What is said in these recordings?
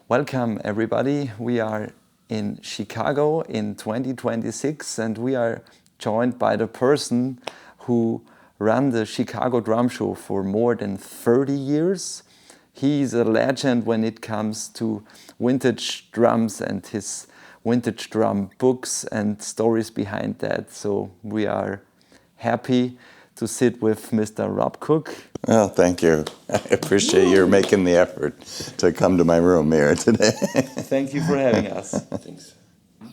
Welcome everybody. We are in Chicago in 2026 and we are joined by the person who ran the Chicago Drum Show for more than 30 years. He's a legend when it comes to vintage drums and his vintage drum books and stories behind that. So we are happy to sit with Mr. Rob Cook. Well, thank you. I appreciate you making the effort to come to my room here today. Thank you for having us. Thanks.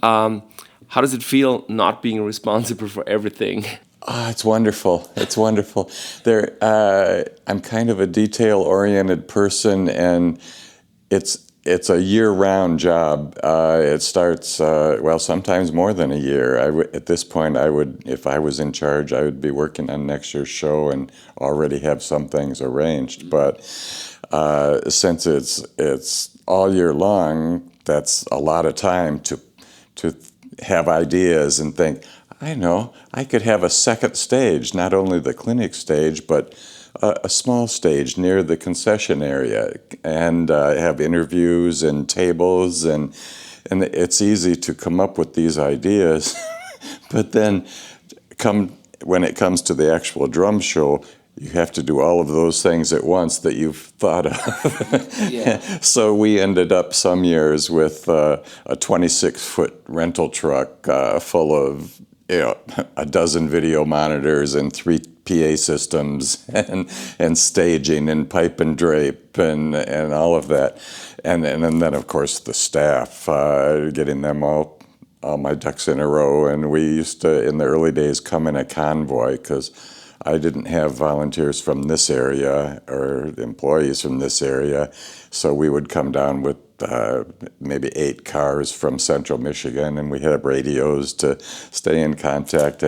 How does it feel not being responsible for everything? It's wonderful. It's wonderful. I'm kind of a detail-oriented person, and it's a year-round job. It starts, sometimes more than a year. At this point, if I was in charge, I would be working on next year's show and already have some things arranged. But since it's all year long, that's a lot of time to have ideas and think, I know, I could have a second stage, not only the clinic stage, but a small stage near the concession area, and have interviews and tables, and it's easy to come up with these ideas, but then when it comes to the actual drum show, you have to do all of those things at once that you've thought of. Yeah. So we ended up some years with a 26-foot rental truck full of a dozen video monitors and 3 PA systems and staging and pipe and drape and all of that. And then, of course, the staff, getting them all my ducks in a row. And we used to, in the early days, come in a convoy because I didn't have volunteers from this area or employees from this area. So we would come down with maybe 8 cars from central Michigan, and we had radios to stay in contact.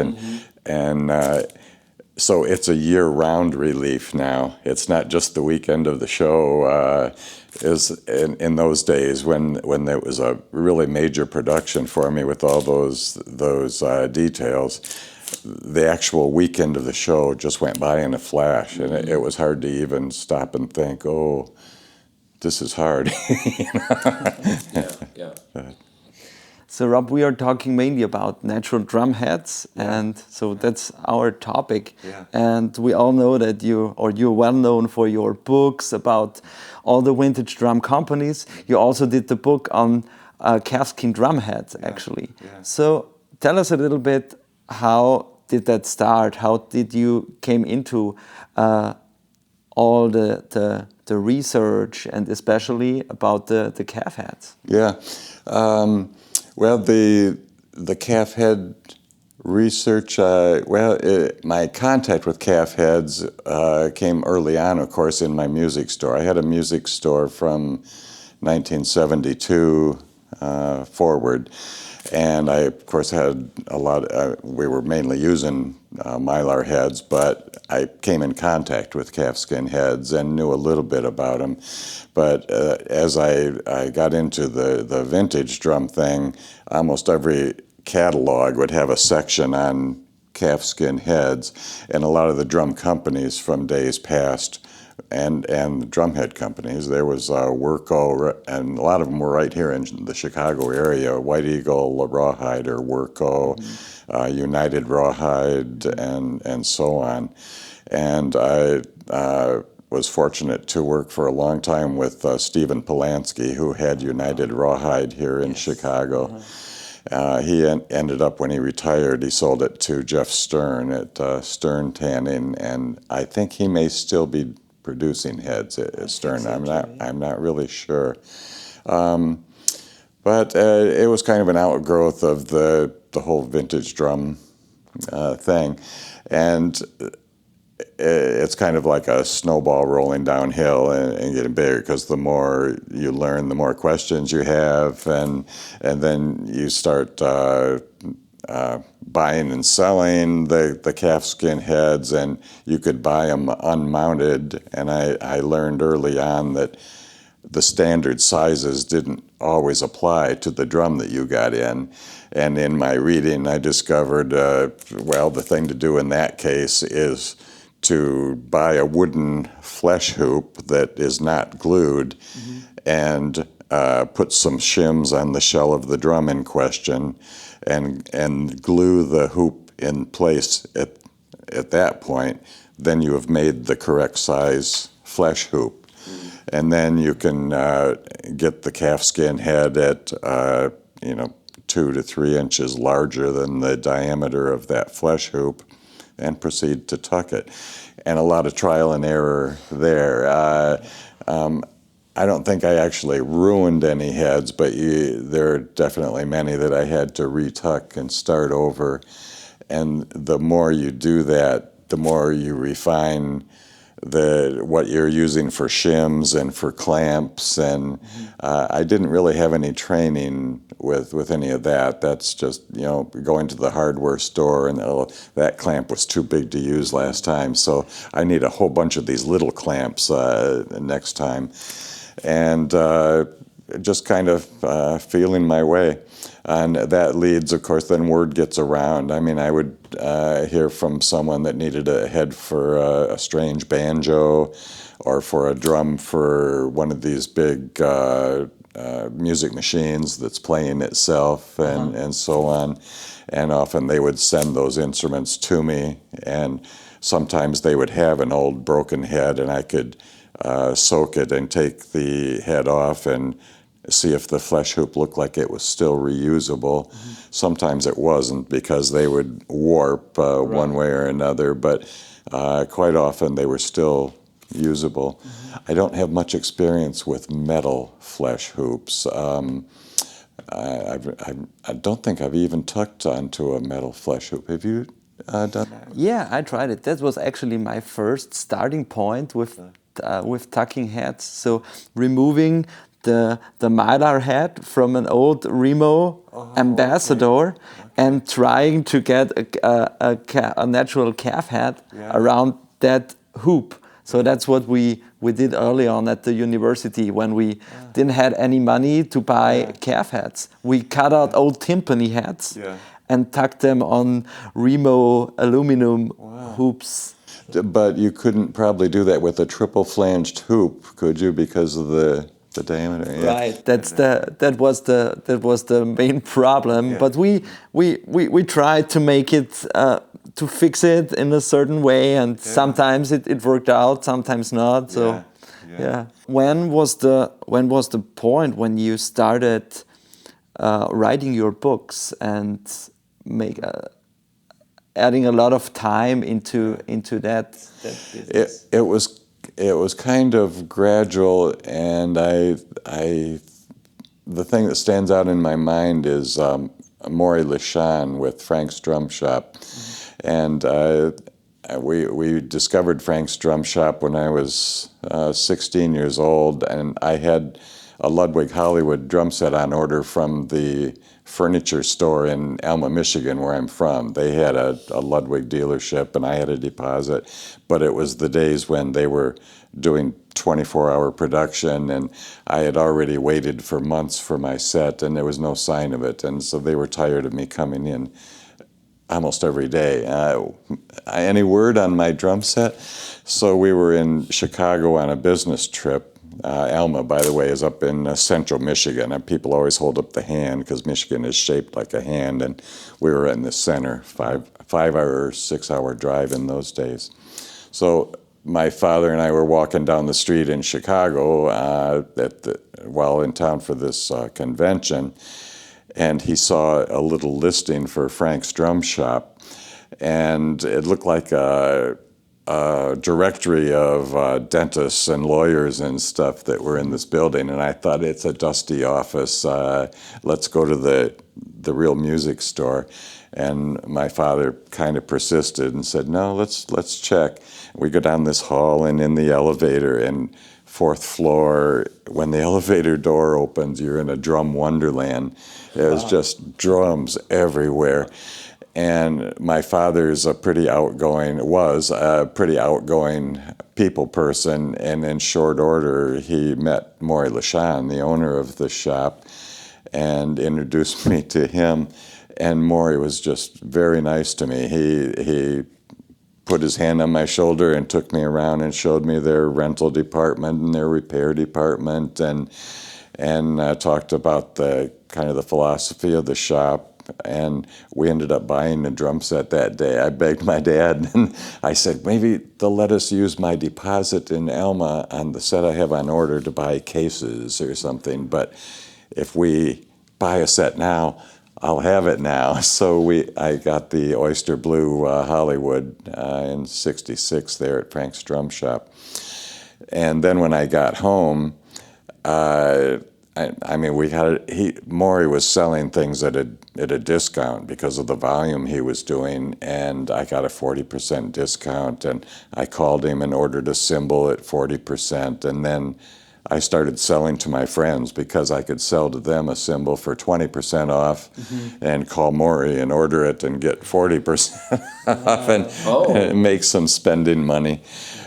So it's a year-round relief now. It's not just the weekend of the show. In those days when there was a really major production for me with all those details, the actual weekend of the show just went by in a flash, and it was hard to even stop and think, oh, this is hard. Yeah. So Rob, we are talking mainly about natural drum heads, and so that's our topic. Yeah. And we all know that you're well known for your books about all the vintage drum companies. You also did the book on calfskin drumheads, actually. Yeah. So tell us a little bit, how did that start? How did you came into all the research, and especially about the calf heads? Yeah. The calf head research, my contact with calf heads came early on, of course, in my music store. I had a music store from 1972 forward, and I, of course, had a lot, we were mainly using mylar heads, but I came in contact with calfskin heads and knew a little bit about them. But as I got into the vintage drum thing, almost every catalog would have a section on calfskin heads, and a lot of the drum companies from days past and the drumhead companies, there was Worco, and a lot of them were right here in the Chicago area, White Eagle, Rawhide, or Worco, United Rawhide, and so on. And I was fortunate to work for a long time with Stephen Polanski, who had United Rawhide here in Chicago. He ended up, when he retired, he sold it to Jeff Stern at Stern Tanning, and I think he may still be producing heads at Stern. I'm not really sure. But it was kind of an outgrowth of the whole vintage drum thing. And it's kind of like a snowball rolling downhill and getting bigger, because the more you learn, the more questions you have, and then you start buying and selling the calfskin heads, and you could buy them unmounted. And I learned early on that the standard sizes didn't always apply to the drum that you got in. And in my reading, I discovered, the thing to do in that case is to buy a wooden flesh hoop that is not glued, and put some shims on the shell of the drum in question, and glue the hoop in place at that point, then you have made the correct size flesh hoop. And then you can get the calfskin head at 2 to 3 inches larger than the diameter of that flesh hoop, and proceed to tuck it. And a lot of trial and error there. I don't think I actually ruined any heads, but there are definitely many that I had to retuck and start over. And the more you do that, the more you refine what you're using for shims and for clamps. And I didn't really have any training with any of that. That's just, going to the hardware store and that clamp was too big to use last time, so I need a whole bunch of these little clamps next time. And just kind of feeling my way. And that leads, of course, then word gets around. I mean, I would hear from someone that needed a head for a strange banjo, or for a drum for one of these big music machines that's playing itself, and so on. And often they would send those instruments to me, and sometimes they would have an old broken head, and I could soak it and take the head off and see if the flesh hoop looked like it was still reusable. Sometimes it wasn't, because they would warp one way or another, but quite often they were still usable. I don't have much experience with metal flesh hoops. I don't think I've even tucked onto a metal flesh hoop. Have you done that? Yeah, I tried it. That was actually my first starting point with tucking heads. So removing the Mylar head from an old Remo Ambassador, and trying to get a natural calf head around that hoop. So that's what we did early on at the university, when we didn't have any money to buy calf heads. We cut out old timpani heads and tucked them on Remo aluminum hoops. But you couldn't probably do that with a triple flanged hoop, could you? Because of the diameter. Right. That was the main problem. But we tried to make it to fix it in a certain way, and sometimes it worked out, sometimes not. So When was the point when you started writing your books and adding a lot of time into that business? It was kind of gradual, and the thing that stands out in my mind is Maury LeChan with Frank's Drum Shop. And we discovered Frank's Drum Shop when I was 16 years old, and I had a Ludwig Hollywood drum set on order from the furniture store in Alma, Michigan, where I'm from. They had a Ludwig dealership, and I had a deposit, but it was the days when they were doing 24-hour production, and I had already waited for months for my set, and there was no sign of it, and so they were tired of me coming in almost every day. Any word on my drum set? So we were in Chicago on a business trip. Alma, by the way, is up in central Michigan, and people always hold up the hand because Michigan is shaped like a hand, and we were in the center, 5-hour, 6-hour drive in those days. So my father and I were walking down the street in Chicago while in town for this convention, and he saw a little listing for Frank's Drum Shop, and it looked like a directory of dentists and lawyers and stuff that were in this building, and I thought, it's a dusty office. Let's go to the real music store. And my father kind of persisted and said, no, let's check. We go down this hall and in the elevator, and 4th floor, when the elevator door opens, you're in a drum wonderland. There's just drums everywhere. And my father's was a pretty outgoing people person, and in short order, he met Maury LeChan, the owner of the shop, and introduced me to him. And Maury was just very nice to me. He put his hand on my shoulder and took me around and showed me their rental department and their repair department, and and talked about the kind of the philosophy of the shop. And we ended up buying a drum set that day. I begged my dad, and I said, maybe they'll let us use my deposit in Alma on the set I have on order to buy cases or something. But if we buy a set now, I'll have it now. So I got the Oyster Blue Hollywood in '66 there at Frank's Drum Shop. And then when I got home, I mean, Maury was selling things at a discount because of the volume he was doing, and I got a 40% discount, and I called him and ordered a cymbal at 40%, and then I started selling to my friends because I could sell to them a cymbal for 20% off and call Maury and order it and get 40% off and make some spending money.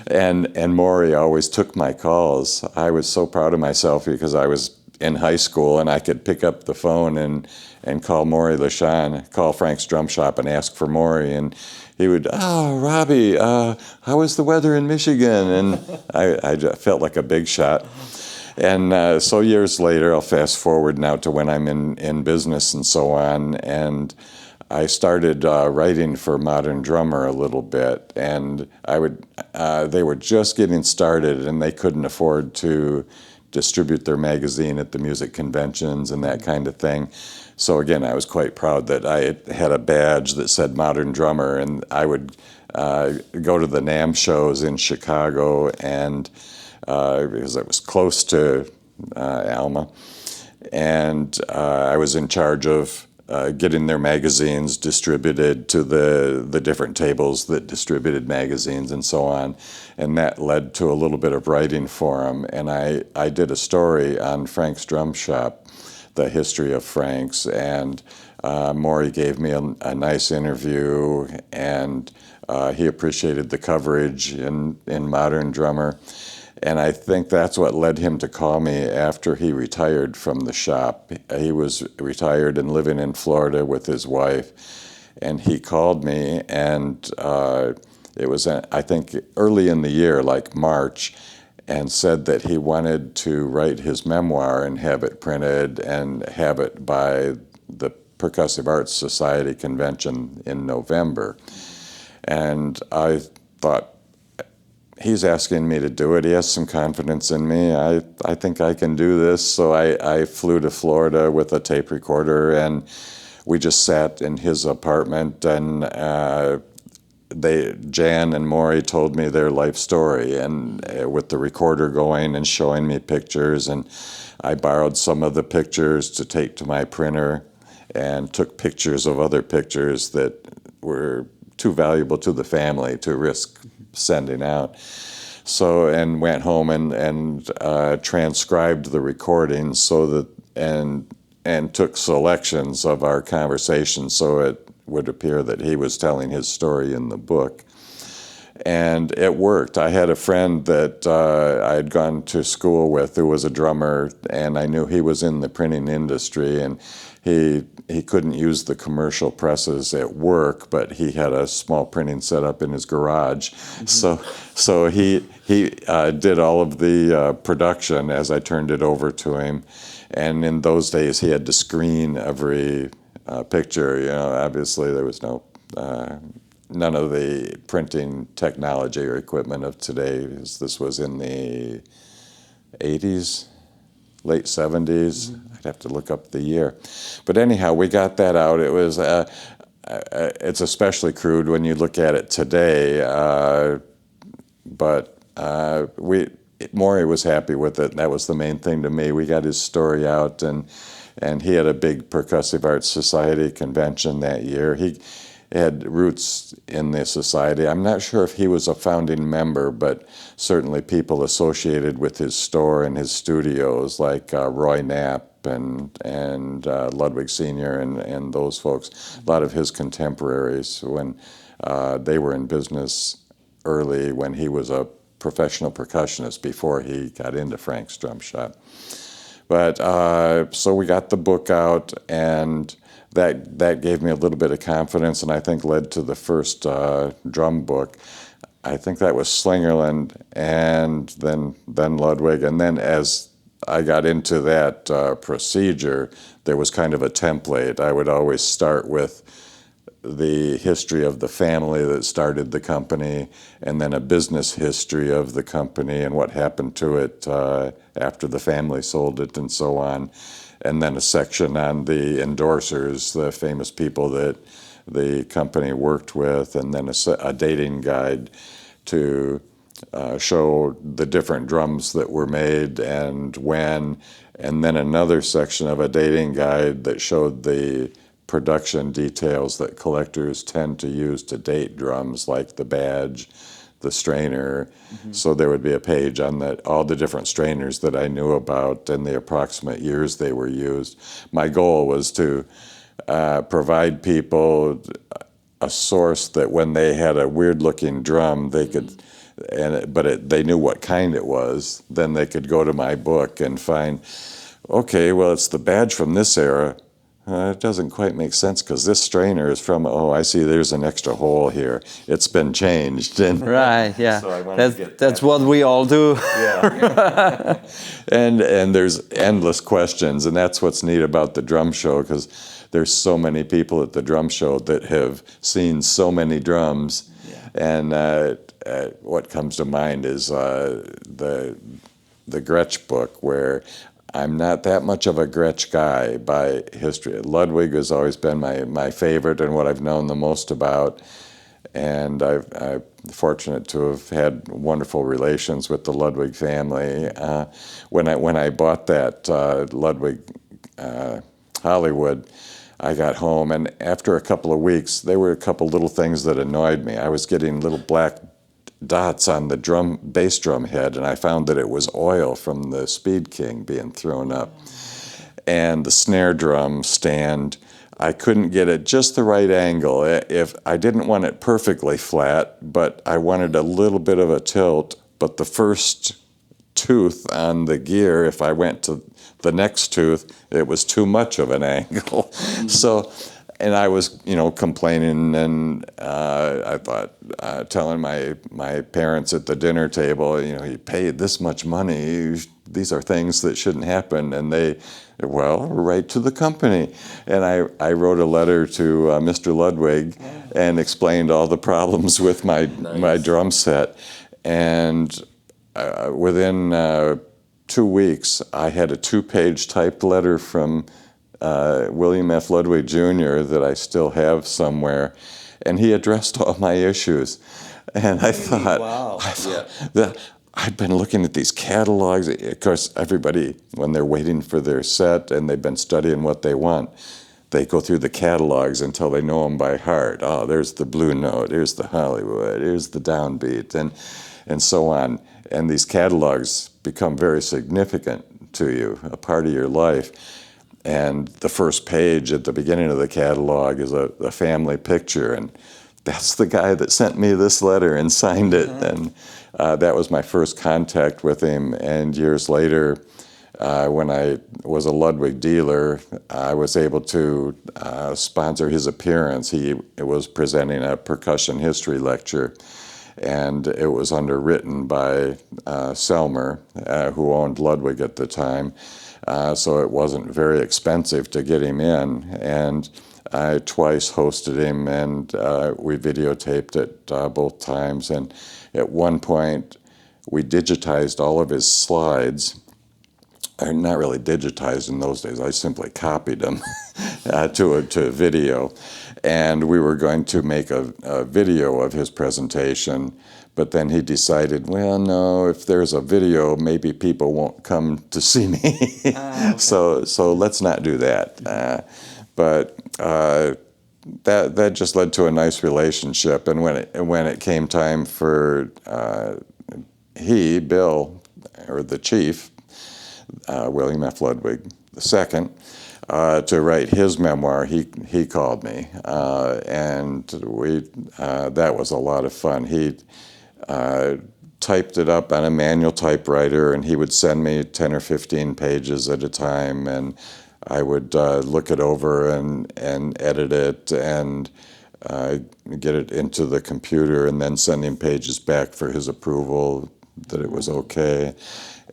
And Maury always took my calls. I was so proud of myself because I was in high school and I could pick up the phone and call Maury LaShawn, call Frank's Drum Shop and ask for Maury, and he would, Robbie, how was the weather in Michigan? And I just felt like a big shot. And so years later, I'll fast forward now to when I'm in business and so on, and I started writing for Modern Drummer a little bit, and they were just getting started and they couldn't afford to distribute their magazine at the music conventions and that kind of thing. So again, I was quite proud that I had a badge that said Modern Drummer, and I would go to the NAMM shows in Chicago, and because I was close to Alma, and I was in charge of getting their magazines distributed to the different tables that distributed magazines and so on. And that led to a little bit of writing for them. And I did a story on Frank's Drum Shop, the history of Frank's, and Maury gave me a nice interview, and he appreciated the coverage in Modern Drummer. And I think that's what led him to call me after he retired from the shop. He was retired and living in Florida with his wife. And he called me, and it was, I think, early in the year, like March, and said that he wanted to write his memoir and have it printed and have it by the Percussive Arts Society convention in November. And I thought, he's asking me to do it. He has some confidence in me. I think I can do this. So I flew to Florida with a tape recorder, and we just sat in his apartment, and Jan and Maury told me their life story, and with the recorder going and showing me pictures, and I borrowed some of the pictures to take to my printer and took pictures of other pictures that were too valuable to the family to risk sending out. So, and went home and transcribed the recordings so that, and took selections of our conversations so it would appear that he was telling his story in the book. And it worked. I had a friend that I had gone to school with who was a drummer, and I knew he was in the printing industry, and he couldn't use the commercial presses at work, but he had a small printing setup in his garage. So he did all of the production as I turned it over to him. And in those days, he had to screen every picture. You know, obviously there was none of the printing technology or equipment of today. This was in the 80s, late 70s. I'd have to look up the year. But anyhow, we got that out. It was, it's especially crude when you look at it today, but Maury was happy with it. That was the main thing to me. We got his story out, and he had a big Percussive Arts Society convention that year. He had roots in the society. I'm not sure if he was a founding member, but certainly people associated with his store and his studios, like Roy Knapp and Ludwig Sr. and those folks. A lot of his contemporaries when they were in business early when he was a professional percussionist before he got into Frank's Drum Shop. But so we got the book out, and that gave me a little bit of confidence, and I think led to the first drum book. I think that was Slingerland, and then Ludwig, and then as I got into that procedure, there was kind of a template. I would always start with the history of the family that started the company, and then a business history of the company and what happened to it after the family sold it and so on. And then a section on the endorsers, the famous people that the company worked with, and then a dating guide to show the different drums that were made and when, and then another section of a dating guide that showed the production details that collectors tend to use to date drums, like the badge, the strainer. So there would be a page on that, all the different strainers that I knew about and the approximate years they were used. My goal was to provide people a source that when they had a weird-looking drum, they could, they knew what kind it was. Then they could go to my book and find, okay, well, it's the badge from this era. It doesn't quite make sense because this strainer is from, oh, I see there's an extra hole here. It's been changed. And Right, yeah. So I wanted to get that's what we all do. Yeah. and there's endless questions, and that's what's neat about the drum show, because there's so many people at the drum show that have seen so many drums. Yeah. And what comes to mind is the Gretsch book, where I'm not that much of a Gretsch guy by history. Ludwig has always been my favorite and what I've known the most about. And I'm fortunate to have had wonderful relations with the Ludwig family. When I bought that Ludwig Hollywood, I got home, and after a couple of weeks, there were a couple little things that annoyed me. I was getting little black dots on the bass drum head, and I found that it was oil from the Speed King being thrown up. And the snare drum stand, I couldn't get it just the right angle. If I didn't want it perfectly flat, but I wanted a little bit of a tilt, but the first tooth on the gear, if I went to the next tooth, it was too much of an angle. So, and I was, complaining, and I thought, telling my parents at the dinner table, you paid this much money, these are things that shouldn't happen, and they, well, write to the company. And I wrote a letter to Mr. Ludwig and explained all the problems with my drum set. And within 2 weeks, I had a 2-page typed letter from William F. Ludwig Jr. that I still have somewhere, and he addressed all my issues. And I thought, that I'd been looking at these catalogs. Of course, everybody, when they're waiting for their set and they've been studying what they want, they go through the catalogs until they know them by heart. Oh, there's the Blue Note, here's the Hollywood, here's the Downbeat, and so on. And these catalogs become very significant to you, a part of your life. And the first page at the beginning of the catalog is a family picture, and that's the guy that sent me this letter and signed it. And that was my first contact with him. And years later, when I was a Ludwig dealer, I was able to sponsor his appearance. He was presenting a percussion history lecture, and it was underwritten by Selmer, who owned Ludwig at the time. So it wasn't very expensive to get him in. And I twice hosted him, and we videotaped it both times. And at one point, we digitized all of his slides. Not really digitized in those days. I simply copied them to video. And we were going to make a video of his presentation. But then he decided, well, no, if there's a video, maybe people won't come to see me. Okay. So let's not do that. But that just led to a nice relationship. And when it came time for Bill, or the chief, William F. Ludwig II, to write his memoir, he called me, and that was a lot of fun. He typed it up on a manual typewriter, and he would send me 10 or 15 pages at a time, and I would look it over and edit it and get it into the computer, and then send him pages back for his approval that it was okay.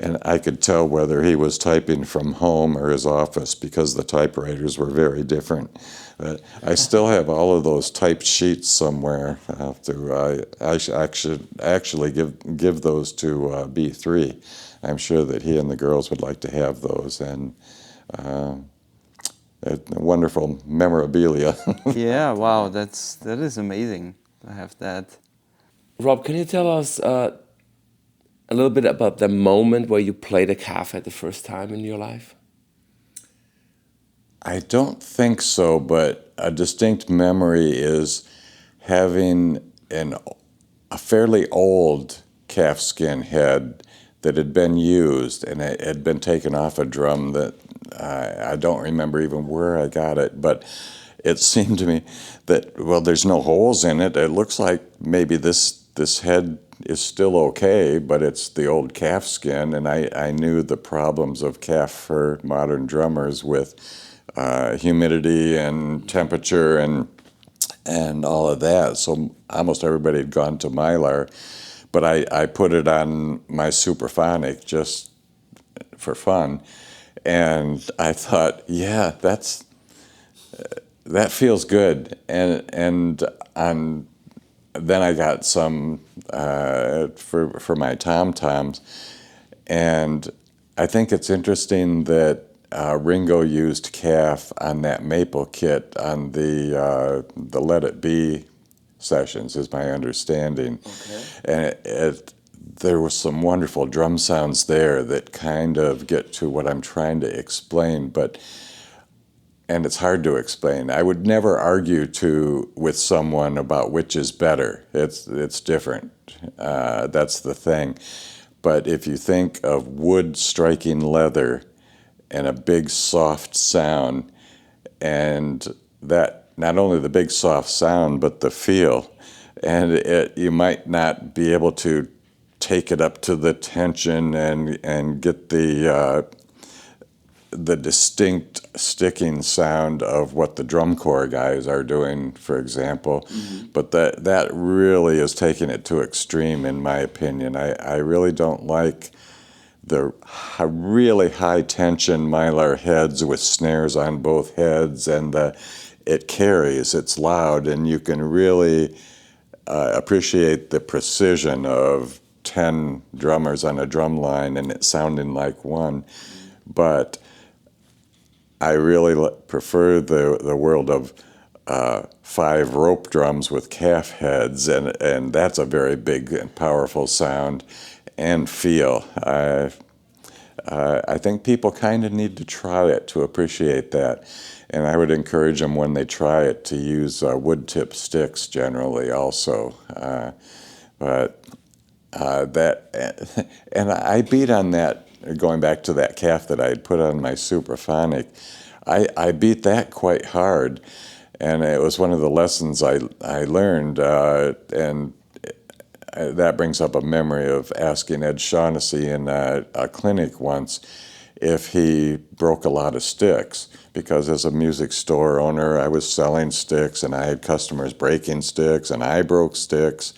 And I could tell whether he was typing from home or his office because the typewriters were very different. But I still have all of those typed sheets somewhere. I should actually give those to B3. I'm sure that he and the girls would like to have those, and wonderful memorabilia. Yeah, wow, that is amazing to have that. Rob, can you tell us a little bit about the moment where you played a calf at the first time in your life? I don't think so, but a distinct memory is having a fairly old calfskin head that had been used, and it had been taken off a drum that I don't remember even where I got it, but it seemed to me that, well, there's no holes in it. It looks like maybe this head is still okay, but it's the old calfskin, and I knew the problems of calf for modern drummers with humidity and temperature and all of that. So almost everybody had gone to Mylar, but I put it on my Superphonic just for fun, and I thought, yeah, that feels good, and then I got some for my tom-toms, and I think it's interesting that Ringo used calf on that maple kit on the Let It Be sessions, is my understanding. Okay. And there was some wonderful drum sounds there that kind of get to what I'm trying to explain, and it's hard to explain. I would never argue with someone about which is better. It's different. That's the thing. But if you think of wood striking leather and a big soft sound, and that not only the big soft sound but the feel, and you might not be able to take it up to the tension and get the distinct sticking sound of what the drum corps guys are doing, for example. Mm-hmm. But that really is taking it to extreme, in my opinion. I really don't like the really high tension Mylar heads with snares on both heads, and it carries, it's loud, and you can really appreciate the precision of 10 drummers on a drum line and it sounding like one. But I really prefer the world of 5 rope drums with calf heads, and that's a very big and powerful sound and feel. I think people kind of need to try it to appreciate that, and I would encourage them when they try it to use wood tip sticks generally also. And I beat on that. Going back to that calf that I had put on my Superphonic, I beat that quite hard, and it was one of the lessons I learned, and that brings up a memory of asking Ed Shaughnessy in a clinic once if he broke a lot of sticks, because as a music store owner, I was selling sticks, and I had customers breaking sticks, and I broke sticks.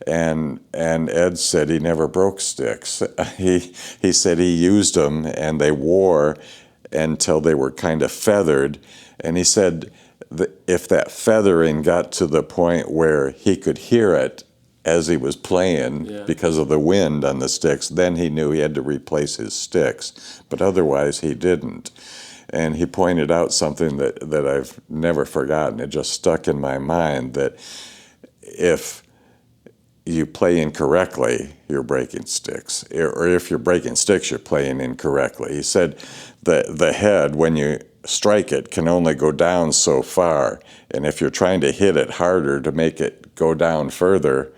And Ed said he never broke sticks. He said he used them and they wore until they were kind of feathered. And he said that if that feathering got to the point where he could hear it as he was playing because of the wind on the sticks, then he knew he had to replace his sticks. But otherwise he didn't. And he pointed out something that I've never forgotten. It just stuck in my mind, that if you play incorrectly, you're breaking sticks. Or if you're breaking sticks, you're playing incorrectly. He said the head, when you strike it, can only go down so far. And if you're trying to hit it harder to make it go down further,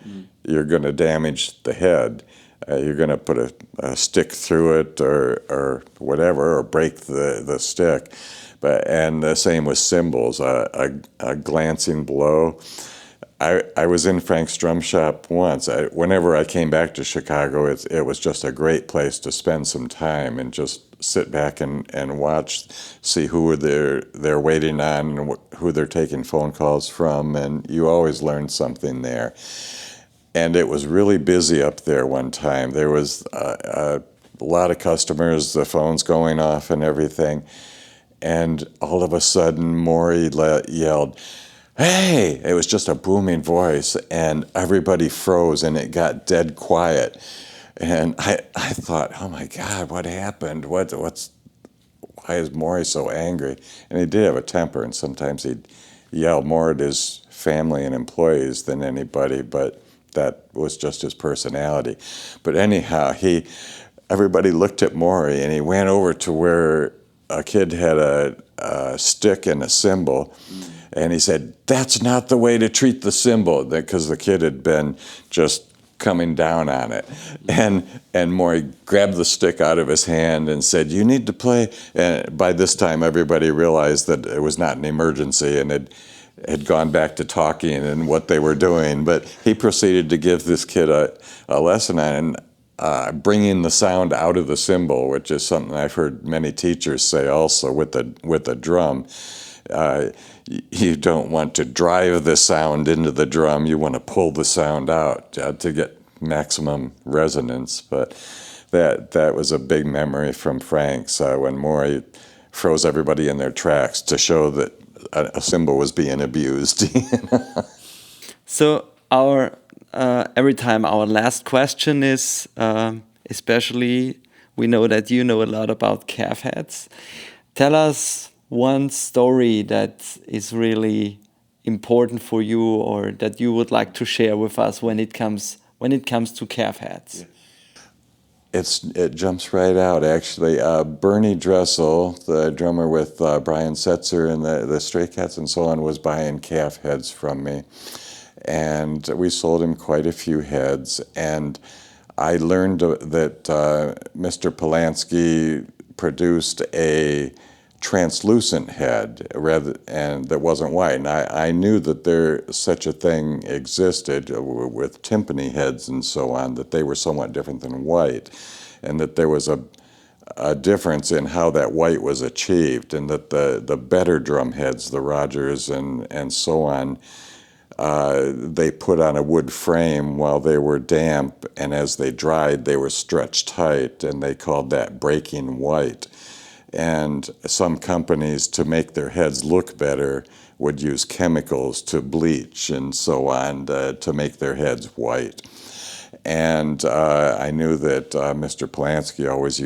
you're going to damage the head. You're going to put a stick through it or whatever, or break the stick. And the same with cymbals, a glancing blow. I was in Frank's drum shop once. Whenever I came back to Chicago, it was just a great place to spend some time and just sit back and watch, see who they're waiting on, and who they're taking phone calls from, and you always learn something there. And it was really busy up there one time. There was lot of customers, the phone's going off and everything. And all of a sudden, Maury yelled, "Hey!" It was just a booming voice, and everybody froze, and it got dead quiet. And I thought, oh my God, what happened? Why is Maury so angry? And he did have a temper, and sometimes he'd yell more at his family and employees than anybody, but that was just his personality. But anyhow, everybody looked at Maury, and he went over to where a kid had a stick and a cymbal, and he said, "That's not the way to treat the cymbal," because the kid had been just coming down on it. And Maury grabbed the stick out of his hand and said, "You need to play." And by this time, everybody realized that it was not an emergency and had gone back to talking and what they were doing. But he proceeded to give this kid a lesson on bringing the sound out of the cymbal, which is something I've heard many teachers say also with a drum. You don't want to drive the sound into the drum. You want to pull the sound out to get maximum resonance. But that was a big memory from Frank's when Maury froze everybody in their tracks to show that a cymbal was being abused. So every time our last question is, especially we know that you know a lot about calf heads. Tell us one story that is really important for you, or that you would like to share with us when it comes to calf heads. It jumps right out, actually. Bernie Dressel, the drummer with Brian Setzer and the Stray Cats and so on, was buying calf heads from me. And we sold him quite a few heads. And I learned that Mr. Polanski produced a translucent head and that wasn't white. And I knew that such a thing existed with timpani heads and so on, that they were somewhat different than white, and that there was a difference in how that white was achieved, and that the better drum heads, the Rogers and so on, they put on a wood frame while they were damp, and as they dried they were stretched tight, and they called that breaking white. And some companies, to make their heads look better, would use chemicals to bleach and so on to make their heads white. And I knew that Mr. Polanski always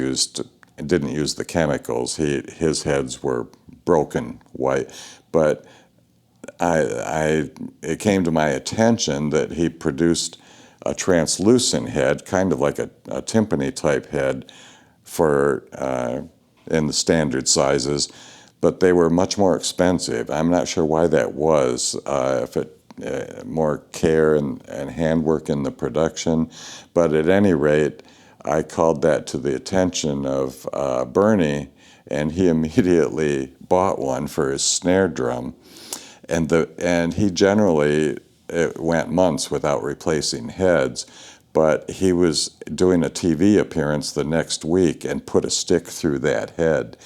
didn't use the chemicals. His heads were broken white. But it came to my attention that he produced a translucent head, kind of like a timpani type head, for in the standard sizes, but they were much more expensive. I'm not sure why that was, if it more care and handwork in the production, but at any rate, I called that to the attention of Bernie, and he immediately bought one for his snare drum, and he generally went months without replacing heads. But he was doing a TV appearance the next week and put a stick through that head.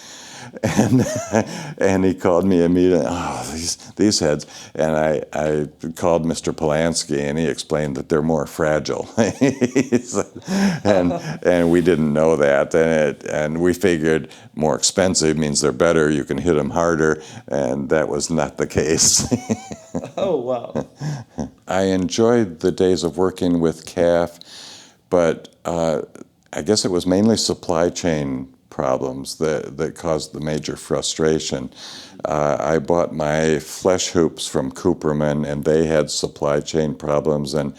And he called me immediately, "Oh, these heads." And I called Mr. Polanski, and he explained that they're more fragile. and we didn't know that. And we figured more expensive means they're better, you can hit them harder, and that was not the case. Oh, wow. I enjoyed the days of working with calf, but I guess it was mainly supply chain problems that caused the major frustration. I bought my flesh hoops from Cooperman, and they had supply chain problems, and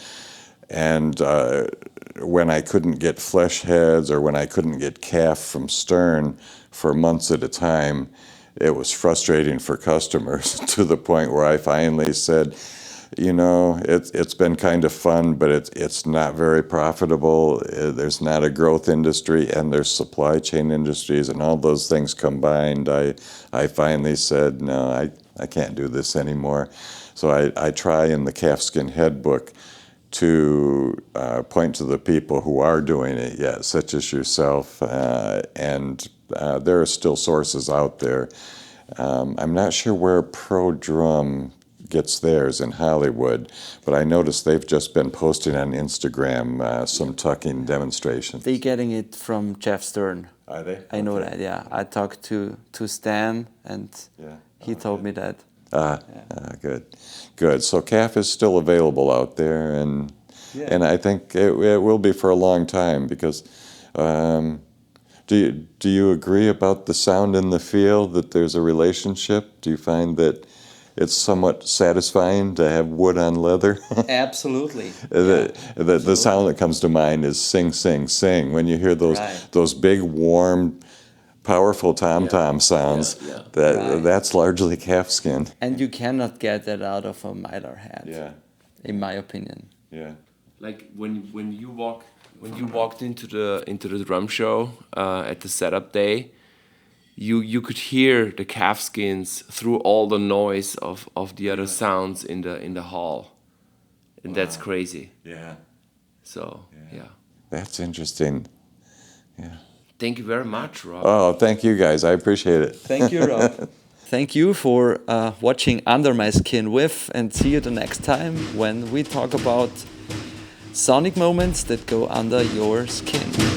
when I couldn't get flesh heads or when I couldn't get calf from Stern for months at a time, it was frustrating for customers to the point where I finally said, it's been kind of fun, but it's not very profitable. There's not a growth industry, and there's supply chain industries, and all those things combined. I finally said, no, I can't do this anymore. So I try in the Calfskin Head book to point to the people who are doing it yet, such as yourself, and there are still sources out there. I'm not sure where Pro Drum gets theirs in Hollywood, but I noticed they've just been posting on Instagram some tucking demonstrations. They're getting it from Jeff Stern. Are they? I know Okay. that, yeah. I talked to Stan, and Yeah. he told me that. Good, good. So calf is still available out there, and Yeah. and I think it will be for a long time because. Do you agree about the sound and the feel, that there's a relationship? Do you find that it's somewhat satisfying to have wood on leather? Absolutely. The sound that comes to mind is sing, sing, sing. When you hear Right. those big, warm, powerful tom-tom sounds, Right. that's largely calfskin. And you cannot get that out of a Mylar head, in my opinion. Yeah. Like when you walked into the drum show at the setup day, you could hear the calfskins through all the noise of the other sounds in the hall, and that's crazy. Yeah. So yeah. That's interesting. Yeah. Thank you very much, Rob. Oh, thank you guys. I appreciate it. Thank you, Rob. Thank you for watching Under My Skin With, and see you the next time when we talk about sonic moments that go under your skin.